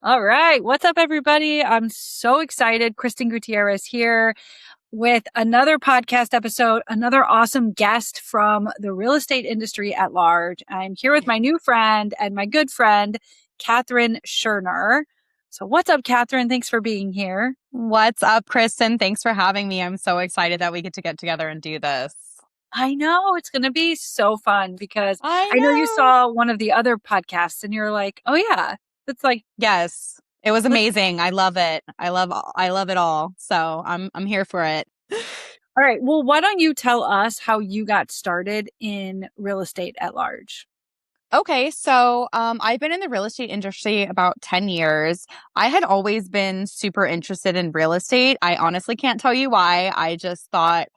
All right. What's up, everybody? I'm so excited. Kristin Gutierrez here with another podcast episode, another awesome guest from the real estate industry at large. I'm here with my new friend and my good friend, Katherine Schoerner. So what's up, Katherine? Thanks for being here. What's up, Kristin? Thanks for having me. I'm so excited that we get together and do this. I know it's going to be so fun because I I know you know. saw one of the other podcasts and you're like, oh yeah, it's like, Yes, it was let's amazing. I love it. I love it all. So I'm here for it. All right. Well, why don't you tell us how you got started in real estate at large? Okay, so I've been in the real estate industry about 10 years. I had always been super interested in real estate. I honestly can't tell you why. I just thought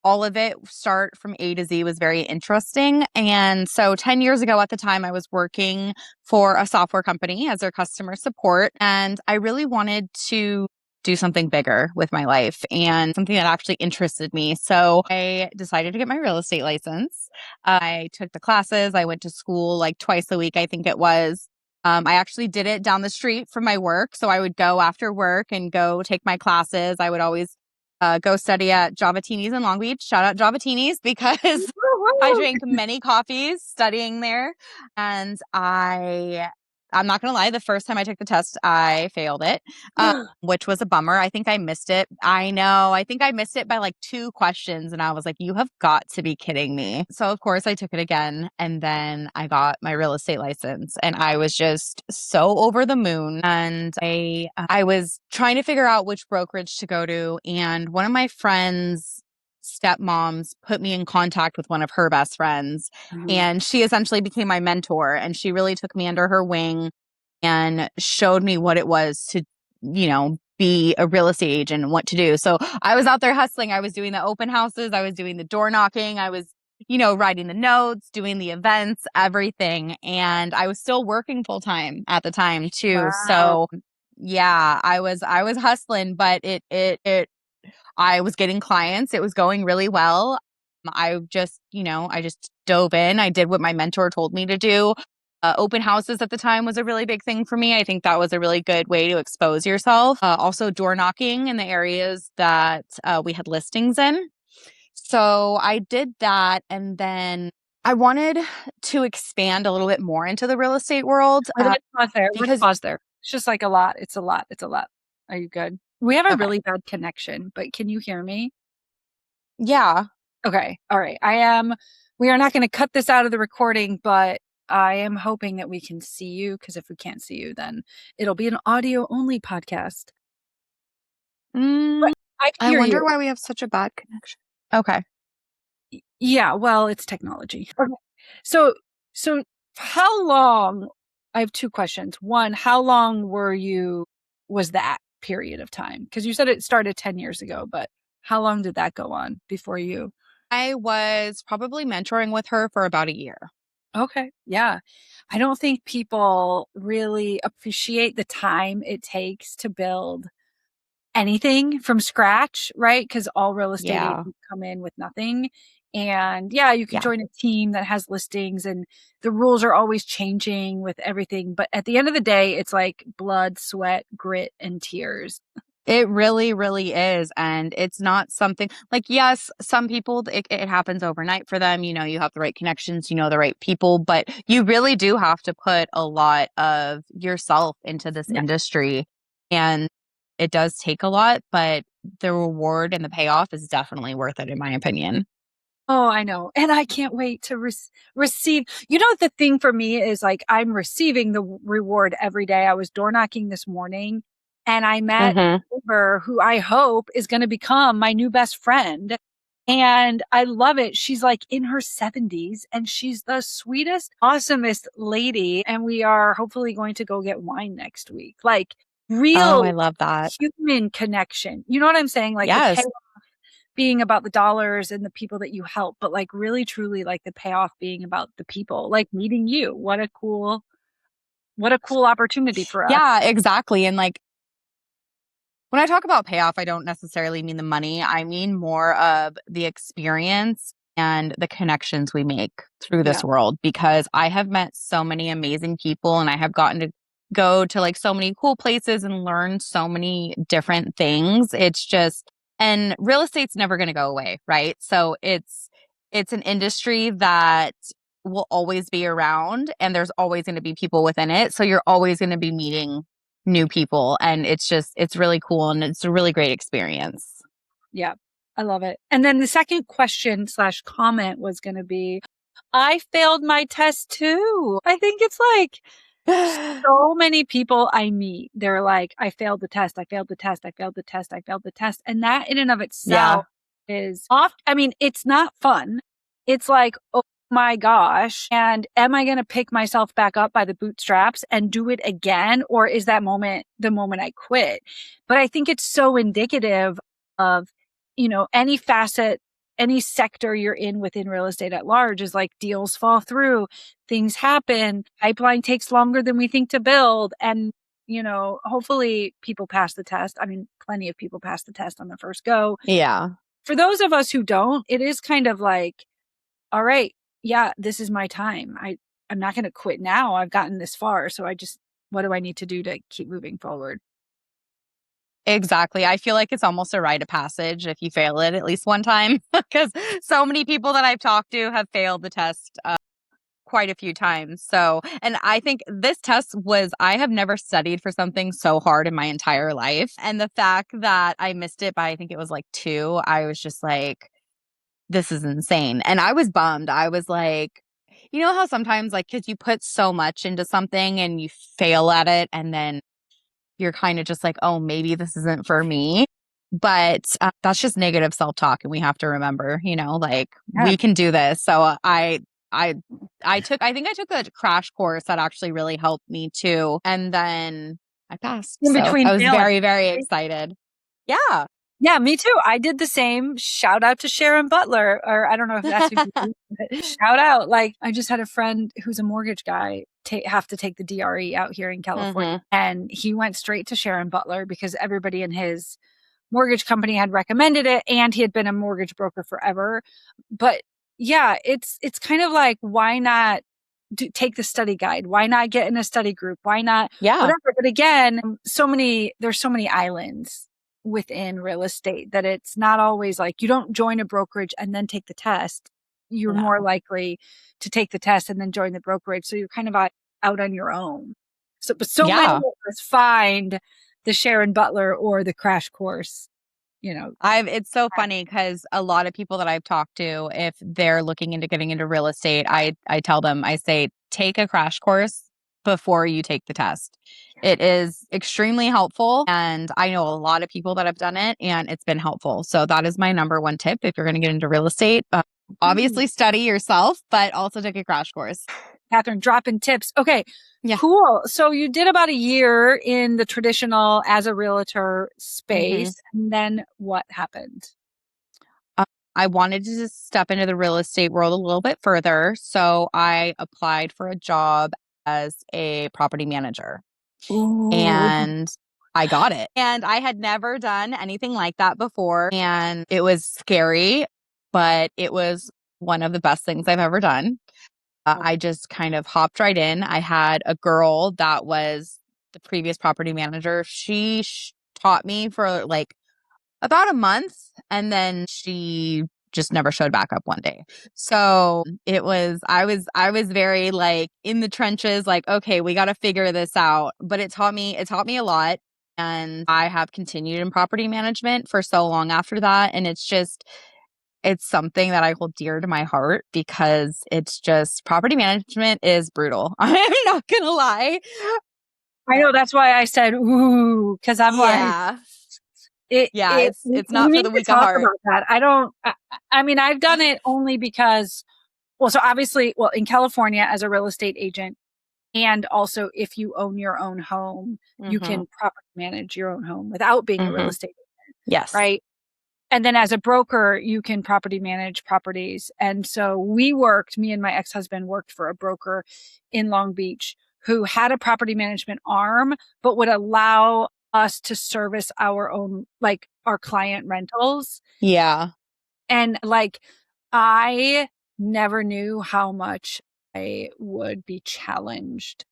all of it, start from A to Z, was very interesting. And so 10 years ago at the time, I was working for a software company as their customer support. And I really wanted to do something bigger with my life and something that actually interested me. So I decided to get my real estate license. I took the classes. I went to school like twice a week, I think it was. I actually did it down the street from my work. So I would go after work and go take my classes. I would always go study at Javatini's in Long Beach. Shout out Javatini's because I Woo-hoo! drank many coffees studying there. And I'm not going to lie, the first time I took the test, I failed it, which was a bummer. I think I missed it. I know. I think I missed it by like 2 questions. And I was like, you have got to be kidding me. So, of course, I took it again. And then I got my real estate license. And I was just so over the moon. And I was trying to figure out which brokerage to go to. And one of my friends' stepmoms put me in contact with one of her best friends. Mhm. And she essentially became my mentor. And she really took me under her wing and showed me what it was to, be a real estate agent and what to do. So I was out there hustling. I was doing the open houses. I was doing the door knocking. I was, writing the notes, doing the events, everything. And I was still working full time at the time too. Wow. So yeah, I was hustling, but I was getting clients. It was going really well. I just dove in. I did what my mentor told me to do. Open houses at the time was a really big thing for me. I think that was a really good way to expose yourself. Also, door knocking in the areas that we had listings in. So I did that. And then I wanted to expand a little bit more into the real estate world Wait, let's pause there. Let's because, pause there. It's just like a lot. It's a lot. It's a lot. Are you good? We have a okay. really bad connection, but can you hear me? Yeah. Okay. All right. We are not going to cut this out of the recording, but I am hoping that we can see you because if we can't see you, then it'll be an audio only podcast. But Mm, I can I hear wonder you. why we have such a bad connection. Okay. Yeah, well, it's technology. Okay. So, so how long? I have two questions. One, how long was that period of time? Because you said it started 10 years ago, but how long did that go on before you? I was probably mentoring with her for about a year. Okay. Yeah. I don't think people really appreciate the time it takes to build anything from scratch, right? Because all real estate Yeah. agents come in with nothing. And yeah, you can Yeah. join a team that has listings and the rules are always changing with everything. But at the end of the day, it's like blood, sweat, grit, and tears. It really, really is. And it's not something like, yes, some people, it happens overnight for them. You have the right connections, the right people, but you really do have to put a lot of yourself into this Yeah. industry. And it does take a lot, but the reward and the payoff is definitely worth it, in my opinion. Oh, I know. And I can't wait to receive. You know, the thing for me is like I'm receiving the reward every day. I was door knocking this morning and I met Hmm. her who I hope is going to become my new best friend. And I love it. She's like in her 70s and she's the sweetest, awesomest lady. And we are hopefully going to go get wine next week. Like Oh, real I love that. human connection. You know what I'm saying? Like the Yes. being about the dollars and the people that you help, but like really truly like the payoff being about the people, like meeting you. What a cool opportunity for us. Yeah, exactly. And like, when I talk about payoff, I don't necessarily mean the money. I mean more of the experience and the connections we make through Yeah. this world because I have met so many amazing people and I have gotten to go to like so many cool places and learn so many different things. It's just, and real estate's never going to go away, right? So it's an industry that will always be around, and there's always going to be people within it. So you're always going to be meeting new people, and it's really cool, and it's a really great experience. Yeah, I love it. And then the second question slash comment was going to be, I failed my test too. I think it's like so many people I meet, they're like, I failed the test, I failed the test, I failed the test, I failed the test. And that in and of Yeah. itself is off. I mean, it's not fun. It's like, oh my gosh. And am I going to pick myself back up by the bootstraps and do it again? Or is that moment the moment I quit? But I think it's so indicative of, any facet, any sector you're in within real estate at large is like deals fall through, things happen, pipeline takes longer than we think to build. And, hopefully people pass the test. I mean, plenty of people pass the test on the first go. Yeah. For those of us who don't, it is kind of like, all right, yeah, this is my time. I'm not going to quit now. I've gotten this far. So what do I need to do to keep moving forward? Exactly. I feel like it's almost a rite of passage if you fail it at least one time, because so many people that I've talked to have failed the test quite a few times. So, and I think this test I have never studied for something so hard in my entire life. And the fact that I missed it by, I think it was like two, I was just like, this is insane. And I was bummed. I was like, you know how sometimes, like, because you put so much into something and you fail at it, and then you're kind of just like, oh, maybe this isn't for me. But that's just negative self-talk. And we have to remember, like, Yeah. we can do this. So I, I think I took a crash course that actually really helped me too. And then I passed. In So between I was failing. very, very excited. Yeah. Yeah, me too. I did the same. Shout out to Sharon Butler, or I don't know if that's who you do, but shout out. Like, I just had a friend who's a mortgage guy have to take the DRE out here in California. And he went straight to Sharon Butler because everybody in his mortgage company had recommended it, and he had been a mortgage broker forever. But yeah, it's kind of like, why not take the study guide? Why not get in a study group? Why not Yeah. whatever? But again, there's so many islands within real estate that it's not always like you don't join a brokerage and then take the test. You're more No. likely to take the test and then join the brokerage. So you're kind of out on your own. But so many Yeah. of us find the Sharon Butler or the crash course, you know. It's so funny because a lot of people that I've talked to, if they're looking into getting into real estate, I tell them, I say, take a crash course before you take the test. It is extremely helpful. And I know a lot of people that have done it, and it's been helpful. So that is my number one tip if you're going to get into real estate. Obviously study yourself, but also take a crash course. Katherine, dropping tips. Okay. Yeah. Cool. So you did about a year in the traditional as a realtor space. And then what happened? I wanted to just step into the real estate world a little bit further. So I applied for a job as a property manager. Ooh. And I got it. And I had never done anything like that before. And it was scary, but it was one of the best things I've ever done. I just kind of hopped right in. I had a girl that was the previous property manager. She taught me for like about a month, and then she just never showed back up one day. So I was very like in the trenches, like, okay, we got to figure this out. But it taught me a lot. And I have continued in property management for so long after that. And it's something that I hold dear to my heart because it's just property management is brutal. I'm not gonna lie. I know, that's why I said, ooh, because I'm like, Yeah. Yeah, we it's not for need the to weak of talk heart. about that. I mean, I've done it only because, well, so obviously, well, in California as a real estate agent, and also if you own your own home, you Mm-hmm. can properly manage your own home without being a real Mm-hmm. estate agent, Yes. right? And then as a broker, you can property manage properties. And so me and my ex-husband worked for a broker in Long Beach who had a property management arm, but would allow us to service our own, like our client rentals. Yeah. And like, I never knew how much I would be challenged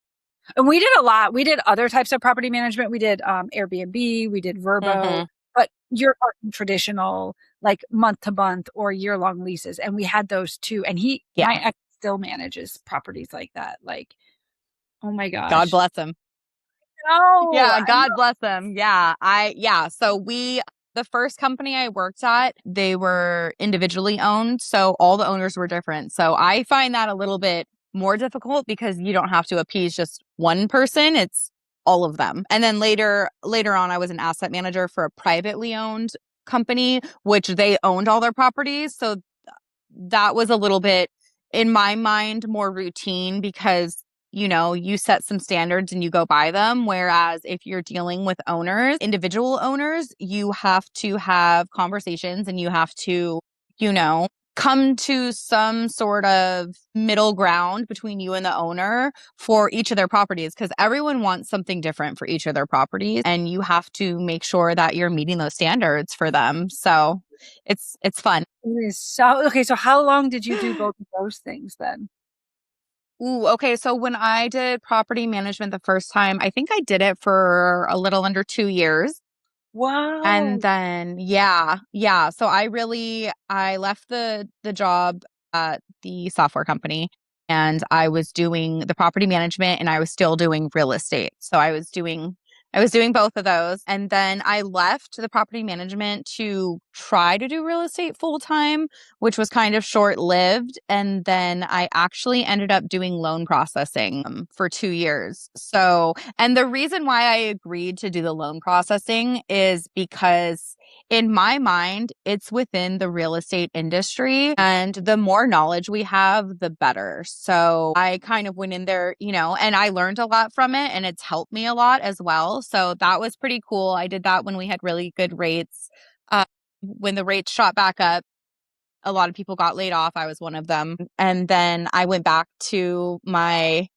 And we did a lot. We did other types of property management. We did Airbnb, we did Verbo, Hmm. but you're talking traditional, like month to month or year long leases. And we had those too. And my Yeah. ex still manages properties like that. Like, oh my God gosh. bless him. No, Yeah, I God know. bless them. Yeah. So the first company I worked at, they were individually owned. So all the owners were different. So I find that a little bit more difficult because you don't have to appease just one person. It's all of them. And then later on, I was an asset manager for a privately owned company, which they owned all their properties. So that was a little bit, in my mind, more routine because you set some standards and you go by them. Whereas if you're dealing with owners, individual owners, you have to have conversations and you have to, you know, come to some sort of middle ground between you and the owner for each of their properties because everyone wants something different for each of their properties and you have to make sure that you're meeting those standards for them. So it's fun. It is so okay. So how long did you do both of those things then? Ooh, okay. So when I did property management the first time, I think I did it for a little under 2 years. And Wow. then yeah. So I left the job at the software company and I was doing the property management and I was still doing real estate. So I was doing both of those. And then I left the property management to try to do real estate full time, which was kind of short lived. And then I actually ended up doing loan processing for 2 years. And the reason why I agreed to do the loan processing is because in my mind, it's within the real estate industry and the more knowledge we have, the better. So I kind of went in there, and I learned a lot from it and it's helped me a lot as well. So that was pretty cool. I did that when we had really good rates. When the rates shot back up, a lot of people got laid off. I was one of them. And then I went back to my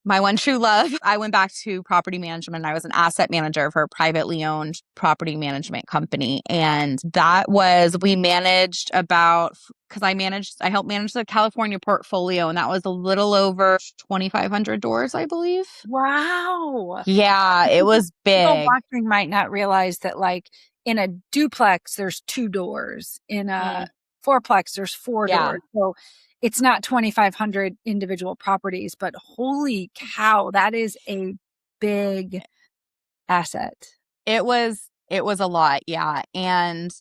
one true love. I went back to property management. I was an asset manager for a privately owned property management company. And we managed because I helped manage the California portfolio, and that was a little over 2,500 doors, I believe. Wow. Yeah, it was People big. watching might not realize that, like, in a duplex, there's two doors. In a Mm, fourplex, there's four yeah, doors. So it's not 2,500 individual properties, but holy cow, that is a big asset. it was a lot. Yeah. And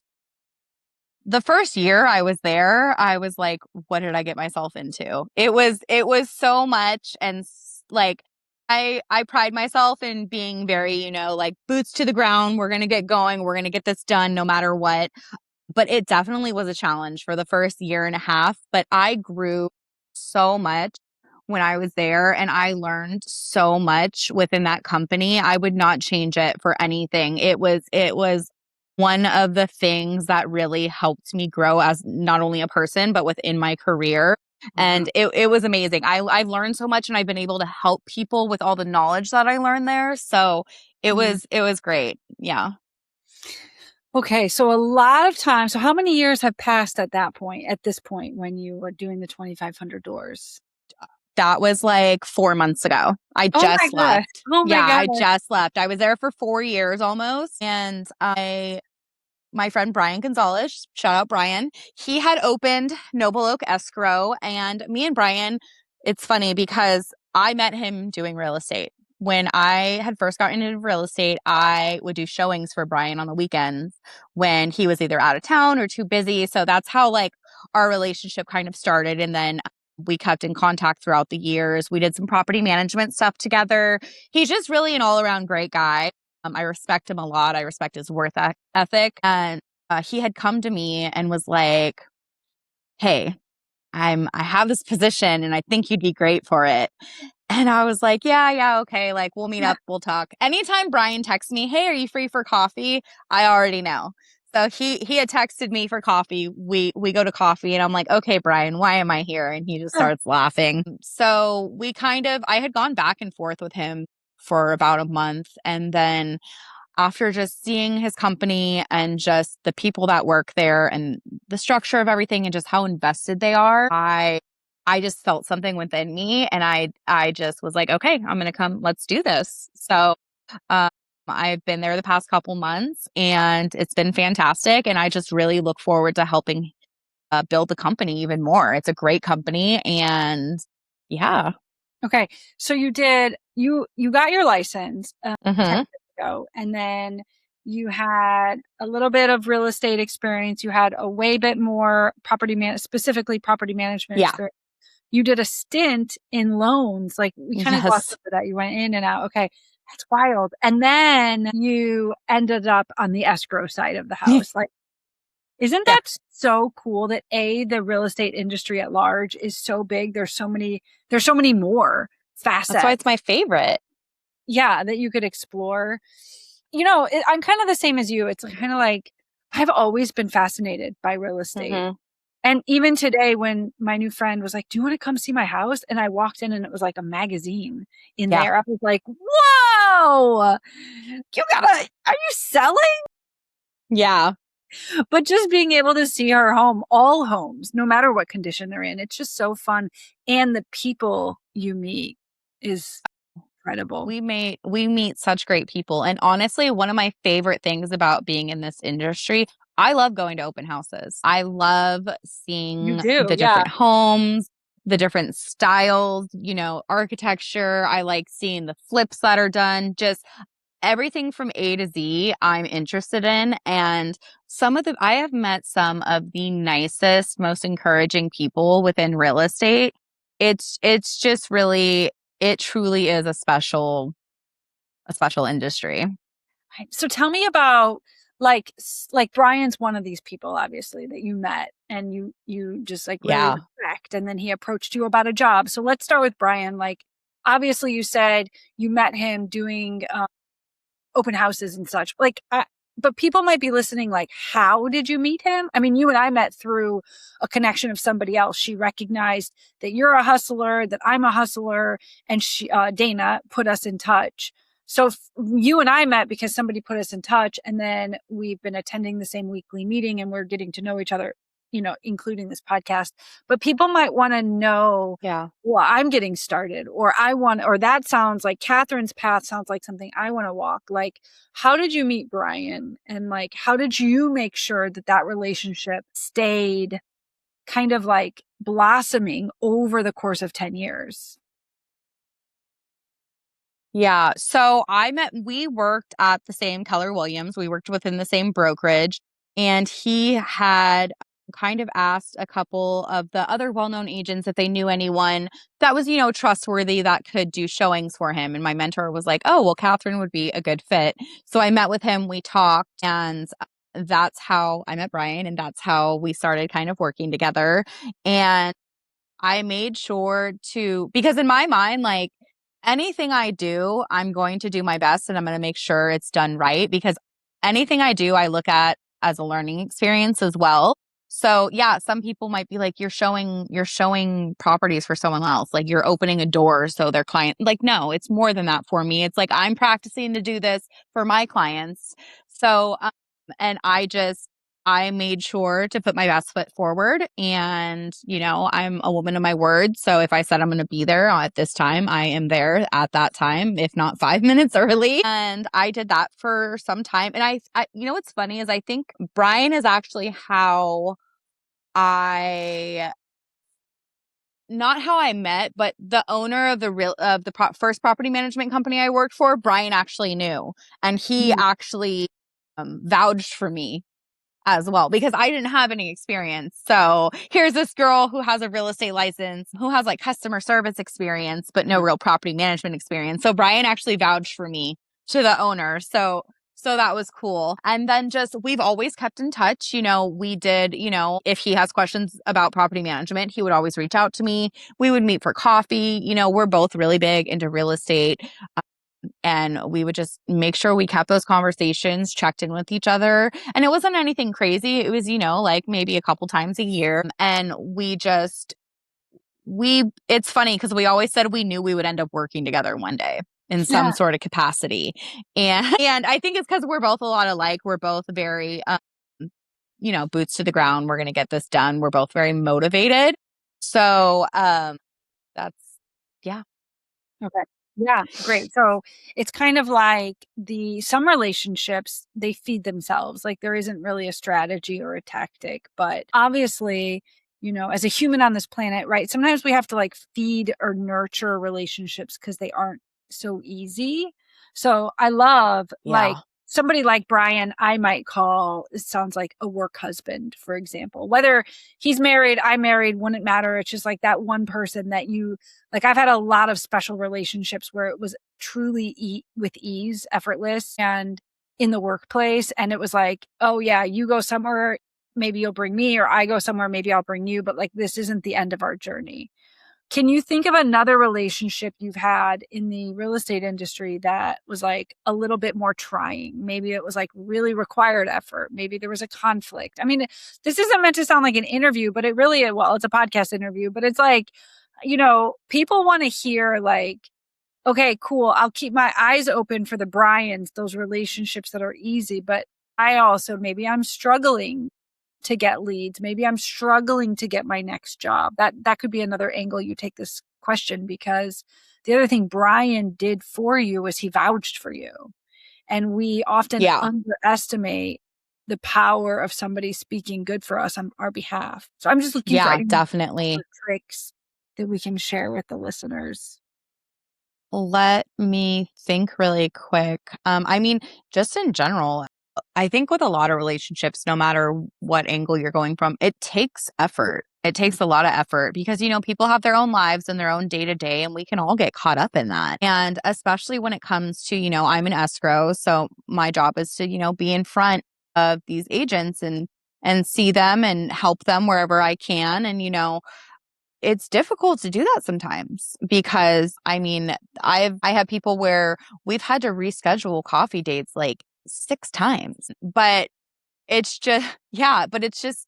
the first year I was there, I was like, what did I get myself into? It was so much like I pride myself in being very, like boots to the ground. We're going to get going. We're going to get this done no matter what. But it definitely was a challenge for the first year and a half, but I grew so much when I was there and I learned so much within that company. I would not change it for anything. It was one of the things that really helped me grow as not only a person but within my career. Mhm. And it was amazing. I've learned so much and I've been able to help people with all the knowledge that I learned there. So it Mhm. was it was great. Yeah. Okay, so a lot of time. So how many years have passed at this point when you were doing the 2,500 doors? That was like 4 months ago. I Oh my just gosh. left. Oh my Yeah, I gosh. just left. I was there for 4 years almost. And my friend Brian Gonzalez, shout out Brian, he had opened Noble Oak Escrow. And me and Brian, it's funny because I met him doing real estate. When I had first gotten into real estate, I would do showings for Brian on the weekends when he was either out of town or too busy. So that's how like our relationship kind of started. And then we kept in contact throughout the years. We did some property management stuff together. He's just really an all around great guy. I respect him a lot. I respect his ethic. And he had come to me and was like, "Hey, I have this position, and I think you'd be great for it." And I was like, yeah, okay. Like, we'll meet up, we'll talk. Anytime Brian texts me, "Hey, are you free for coffee?" I already know. So he had texted me for coffee. We go to coffee and I'm like, "Okay, Brian, why am I here?" And he just starts laughing. So I had gone back and forth with him for about a month. And then after just seeing his company and just the people that work there and the structure of everything and just how invested they are, I just felt something within me, and I just was like, okay, I'm gonna come, let's do this. So um, I've been there the past couple months, and it's been fantastic, and I just really look forward to helping build the company even more. It's a great company, and yeah. Okay. So you got your license 10 Hmm. years ago, and then you had a little bit of real estate experience. You had a way bit more specifically property management Yeah. experience. You did a stint in loans. Like we kind of glossed Yes. over that. You went in and out. Okay. That's wild. And then you ended up on the escrow side of the house. Like, isn't Yeah. that so cool that the real estate industry at large is so big? There's so many more That's why it's facets. my favorite. Yeah, that you could explore. I'm kind of the same as you. It's kind of like I've always been fascinated by real estate. Hmm. And even today, when my new friend was like, "Do you want to come see my house?" And I walked in and it was like a magazine in Yeah. there. I was like, "Whoa, are you selling?" Yeah. But just being able to see her home, all homes, no matter what condition they're in, it's just so fun. And the people you meet is incredible. We meet such great people. And honestly, one of my favorite things about being in this industry, I love going to open houses. I love You seeing do, the yeah. different homes, the different styles, architecture. I like seeing the flips that are done. Just everything from A to Z, I'm interested in. And I have met some of the nicest, most encouraging people within real estate. It's just really, it truly is a special industry. Right. So tell me about like Brian's one of these people, obviously, that you met and you just like really Yeah. respect, and then he approached you about a job. So let's start with Brian. Like, obviously, you said you met him doing open houses and such. But people might be listening like, how did you meet him? I mean, you and I met through a connection of somebody else. She recognized that you're a hustler, that I'm a hustler, and Dana put us in touch. So you and I met because somebody put us in touch, and then we've been attending the same weekly meeting and we're getting to know each other, including this podcast. But people might want to know, Yeah. well, I'm getting started, or that sounds like Katherine's path sounds like something I want to walk. Like, how did you meet Brian? And like, how did you make sure that that relationship stayed kind of like blossoming over the course of 10 years? Yeah. So we worked at the same Keller Williams. We worked within the same brokerage. And he had kind of asked a couple of the other well known agents if they knew anyone that was, trustworthy that could do showings for him. And my mentor was like, oh, well, Catherine would be a good fit. So I met with him, we talked, and that's how I met Brian. And that's how we started kind of working together. And I made sure because in my mind, like anything I do, I'm going to do my best and I'm going to make sure it's done right because anything I do, I look at as a learning experience as well. So yeah, some people might be like, you're showing properties for someone else. Like you're opening a door so their client, like, no, it's more than that for me. It's like, I'm practicing to do this for my clients. So, and I made sure to put my best foot forward. And, I'm a woman of my word. So if I said I'm going to be there at this time, I am there at that time, if not 5 minutes early. And I did that for some time. And what's funny is I think Brian is actually I, not how I met, but the owner of first property management company I worked for, Brian actually knew. And he Mm. actually vouched for me as well because I didn't have any experience. So here's this girl who has a real estate license, who has like customer service experience, but no real property management experience. So Brian actually vouched for me to the owner. So that was cool. And then just we've always kept in touch. We did, if he has questions about property management, he would always reach out to me. We would meet for coffee. We're both really big into real estate. And we would just make sure we kept those conversations, checked in with each other. And it wasn't anything crazy. It was, like maybe a couple times a year. And it's funny because we always said we knew we would end up working together one day in some Yeah. sort of capacity. And I think it's because we're both a lot alike. We're both very, boots to the ground. We're going to get this done. We're both very motivated. So, that's, yeah. Okay. Yeah, great. So it's kind of like some relationships, they feed themselves. Like there isn't really a strategy or a tactic, but obviously, as a human on this planet, right? Sometimes we have to like feed or nurture relationships because they aren't so easy. So I love like Yeah. somebody like Brian, I might call, it sounds like a work husband, for example. Whether he's married, I'm married, wouldn't matter. It's just like that one person that you like. I've had a lot of special relationships where it was truly with ease, effortless, and in the workplace. And it was like, oh, yeah, you go somewhere, maybe you'll bring me, or I go somewhere, maybe I'll bring you. But like, this isn't the end of our journey. Can you think of another relationship you've had in the real estate industry that was like a little bit more trying? Maybe it was like really required effort. Maybe there was a conflict. I mean, this isn't meant to sound like an interview, but it really, well, it's a podcast interview, but it's like, people want to hear like, okay, cool. I'll keep my eyes open for the Bryans, those relationships that are easy, but I also, maybe I'm struggling to get leads. Maybe I'm struggling to get my next job. That could be another angle you take this question, because the other thing Brian did for you was he vouched for you. And we often Yeah. underestimate the power of somebody speaking good for us on our behalf. So I'm just looking for Yeah, any definitely. tricks that we can share with the listeners. Let me think really quick. I mean, just in general, I think with a lot of relationships, no matter what angle you're going from, it takes effort. It takes a lot of effort because, people have their own lives and their own day to day, and we can all get caught up in that. And especially when it comes to, I'm an escrow. So my job is to, be in front of these agents and see them and help them wherever I can. And, it's difficult to do that sometimes because I mean, I have people where we've had to reschedule coffee dates like 6 times. But it's just yeah, but it's just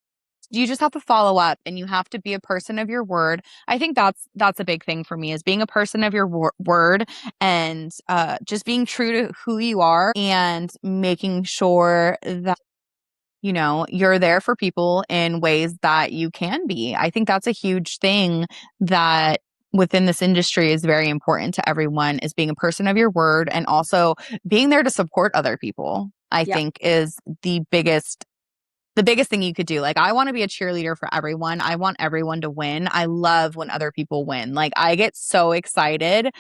you just have to follow up and you have to be a person of your word. I think that's a big thing for me is being a person of your word and just being true to who you are and making sure that you're there for people in ways that you can be. I think that's a huge thing that within this industry is very important to everyone is being a person of your word and also being there to support other people. I Yeah. think is the biggest thing you could do. Like, I want to be a cheerleader for everyone. I want everyone to win. I love when other people win. Like, I get so excited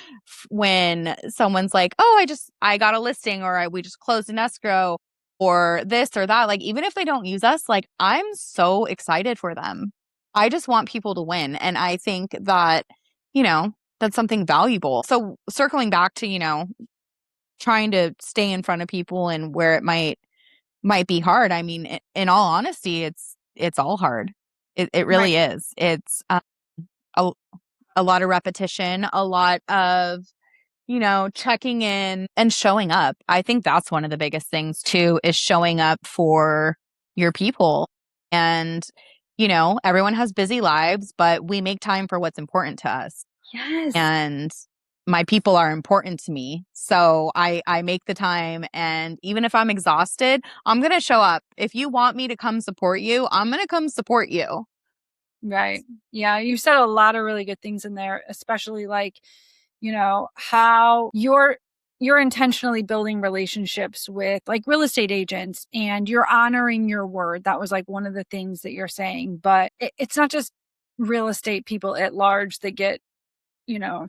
when someone's like, oh, I got a listing or we just closed an escrow or this or that. Like, even if they don't use us, like, I'm so excited for them. I just want people to win. And I think that, you know, that's something valuable. So circling back to, trying to stay in front of people and where it might be hard. I mean, in all honesty, it's all hard. It Right. really is. It's a, a lot of repetition, a lot of, checking in and showing up. I think that's one of the biggest things too, is showing up for your people. And, everyone has busy lives, but we make time for what's important to us Yes. and my people are important to me. So I make the time and even if I'm exhausted, I'm going to show up. If you want me to come support you, I'm going to come support you. Right. Yeah. You said a lot of really good things in there, especially like, how you're intentionally building relationships with like real estate agents and you're honoring your word. That was like one of the things that you're saying, but it's not just real estate people at large that get, you know,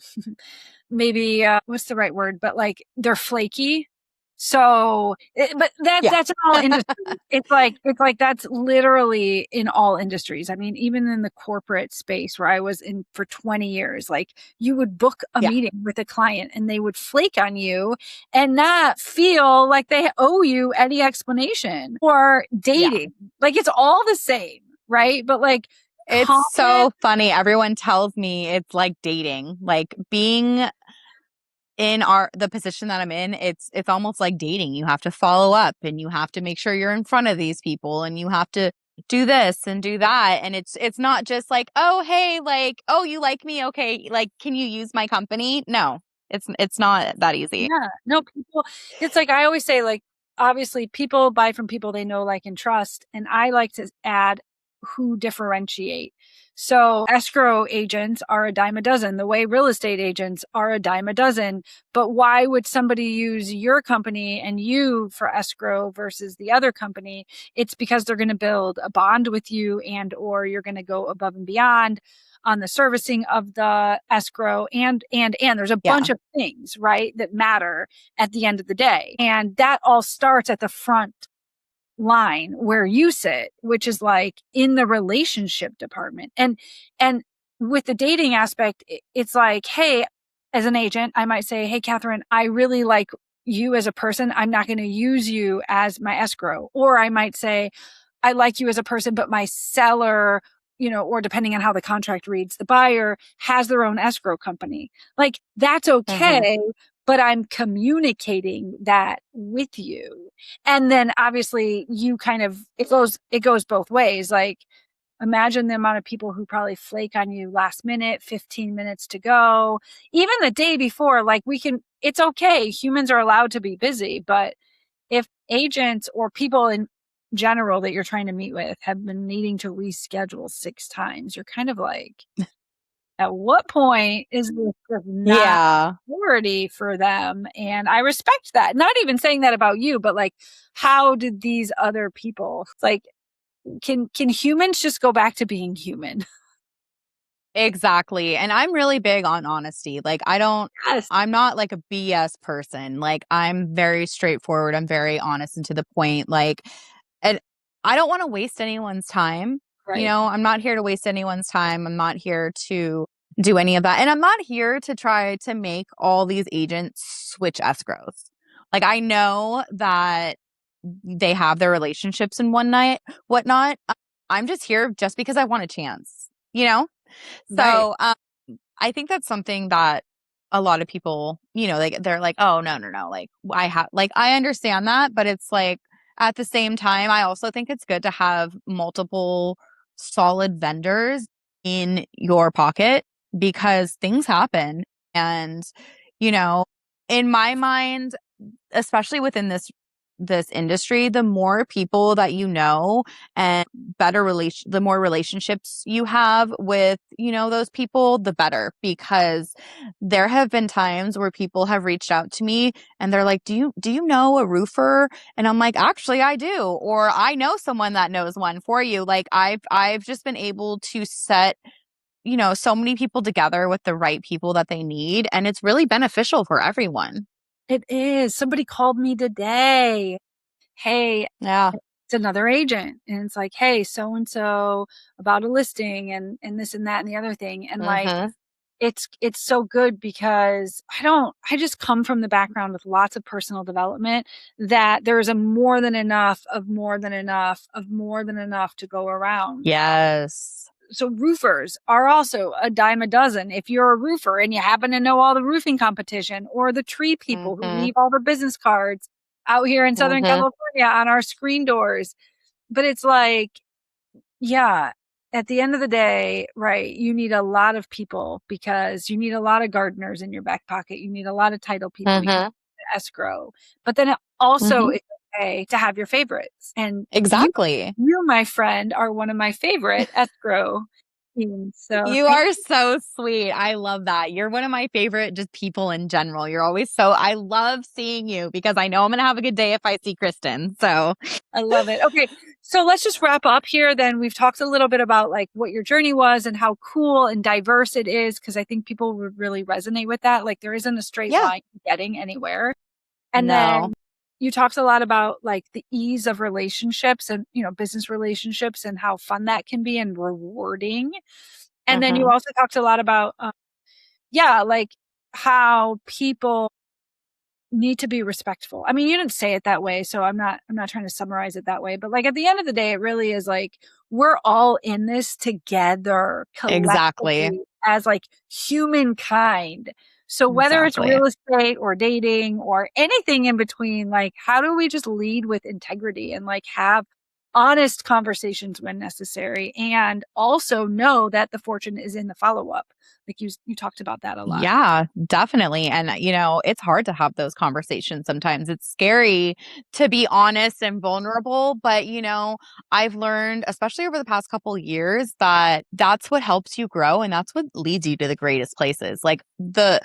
maybe what's the right word, but like they're flaky. So but Yeah. that's in all industries. It's like that's literally in all industries. I mean, even in the corporate space where I was in for 20 years, like you would book a Yeah. meeting with a client and they would flake on you and not feel like they owe you any explanation. Or Yeah. dating, like it's all the same, right? But like It's confident. so funny. Everyone tells me it's like dating, like being in the position that I'm in, it's almost like dating. You have to follow up and you have to make sure you're in front of these people and you have to do this and do that. And it's not just like, oh, hey, like, oh, you like me? Okay, like, can you use my company? No, it's not that easy. Yeah. No, people, it's like I always say, like, obviously people buy from people they know, like, and trust. And I like to add who differentiate. So escrow agents are a dime a dozen, the way real estate agents are a dime a dozen. But why would somebody use your company and you for escrow versus the other company? It's because they're going to build a bond with you, and or you're going to go above and beyond on the servicing of the escrow, and there's a Yeah. bunch of things, right, that matter at the end of the day. And that all starts at the front line where you sit, which is like in the relationship department. And with the dating aspect, it's like, hey, as an agent, I might say, hey, Katherine, I really like you as a person. I'm not going to use you as my escrow. Or I might say, I like you as a person, but my seller, or depending on how the contract reads, the buyer has their own escrow company. Like, that's okay, but I'm communicating that with you. And then obviously you kind of, it goes both ways. Like, imagine the amount of people who probably flake on you last minute, 15 minutes to go, even the day before. Like, it's okay. Humans are allowed to be busy, but if agents or people in general that you're trying to meet with have been needing to reschedule 6 times, you're kind of like, at what point is this just not Yeah. priority for them? And I respect that. Not even saying that about you, but like, how did these other people, like, can humans just go back to being human? Exactly. And I'm really big on honesty. Like, Yes. I'm not like a BS person. Like, I'm very straightforward. I'm very honest and to the point. Like, and I don't want to waste anyone's time. Right. I'm not here to waste anyone's time. I'm not here to do any of that. And I'm not here to try to make all these agents switch escrows. Like, I know that they have their relationships and whatnot. I'm just here just because I want a chance, you know? Right. So, I think that's something that a lot of people, like, they're like, oh, no, no, no. Like, I understand that, but it's like, at the same time, I also think it's good to have multiple solid vendors in your pocket because things happen. And, you know, in my mind, especially within this industry, the more people that and the more relationships you have with, those people, the better. Because there have been times where people have reached out to me and they're like, do you know a roofer? And I'm like, actually I do, or I know someone that knows one for you. Like, I've just been able to set so many people together with the right people that they need, and it's really beneficial for everyone. It is. Somebody called me today. Hey, Yeah. it's another agent. And it's like, hey, so and so about a listing and this and that and the other thing. And like, Mhm. it's so good because I just come from the background with lots of personal development, that there is a more than enough of more than enough of more than enough to go around. Yes. So roofers are also a dime a dozen. If you're a roofer and you happen to know all the roofing competition, or the tree people who Mhm. leave all their business cards out here in Southern Mhm. California on our screen doors. But it's like, yeah, at the end of the day, right, you need a lot of people, because you need a lot of gardeners in your back pocket. You need a lot of title people. You need Mhm. escrow. But then it also Mhm. is okay to have your favorites. And Exactly. my friend, are one of my favorite escrow teams. So You thank are so sweet. I love that. You're one of my favorite just people in general. I love seeing you because I know I'm going to have a good day if I see Kristin. So, I love it. Okay. So let's just wrap up here. Then we've talked a little bit about like what your journey was and how cool and diverse it is. Cause I think people would really resonate with that. Like, there isn't a straight yeah. line to getting anywhere. And No. then you talked a lot about like the ease of relationships and, business relationships, and how fun that can be and rewarding. And then you Mhm. also talked a lot about, yeah, like how people need to be respectful. I mean, you didn't say it that way, so I'm not trying to summarize it that way, but like at the end of the day, it really is like, we're all in this together Exactly. collectively as like humankind. So whether it's Exactly. real estate or dating or anything in between, like, how do we just lead with integrity and like have honest conversations when necessary, and also know that the fortune is in the follow up. Like you talked about that a lot. Yeah, definitely. And, it's hard to have those conversations sometimes. It's scary to be honest and vulnerable. But, I've learned, especially over the past couple years, that that's what helps you grow and that's what leads you to the greatest places. Like the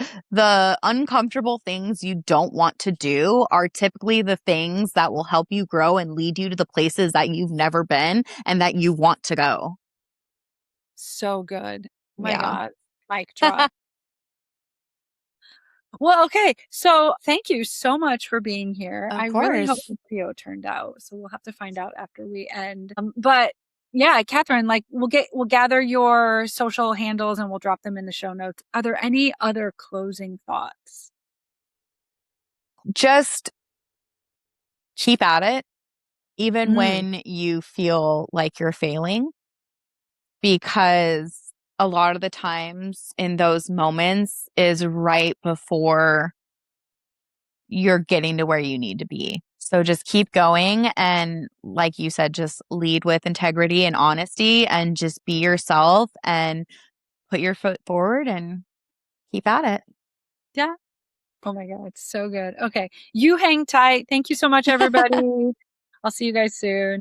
uncomfortable things you don't want to do are typically the things that will help you grow and lead you to the places that you've never been and that you want to go. So good. Oh my Yeah. God. Mic drop. Well, okay. So thank you so much for being here. Of I really hope course. the video turned out. So we'll have to find out after we end. But yeah, Katherine, like we'll gather your social handles and we'll drop them in the show notes. Are there any other closing thoughts? Just keep at it, even Mm, when you feel like you're failing, because a lot of the times in those moments is right before you're getting to where you need to be. So just keep going. And like you said, just lead with integrity and honesty and just be yourself and put your foot forward and keep at it. yeah. Oh my God. It's so good. Okay. You hang tight. Thank you so much, everybody. I'll see you guys soon.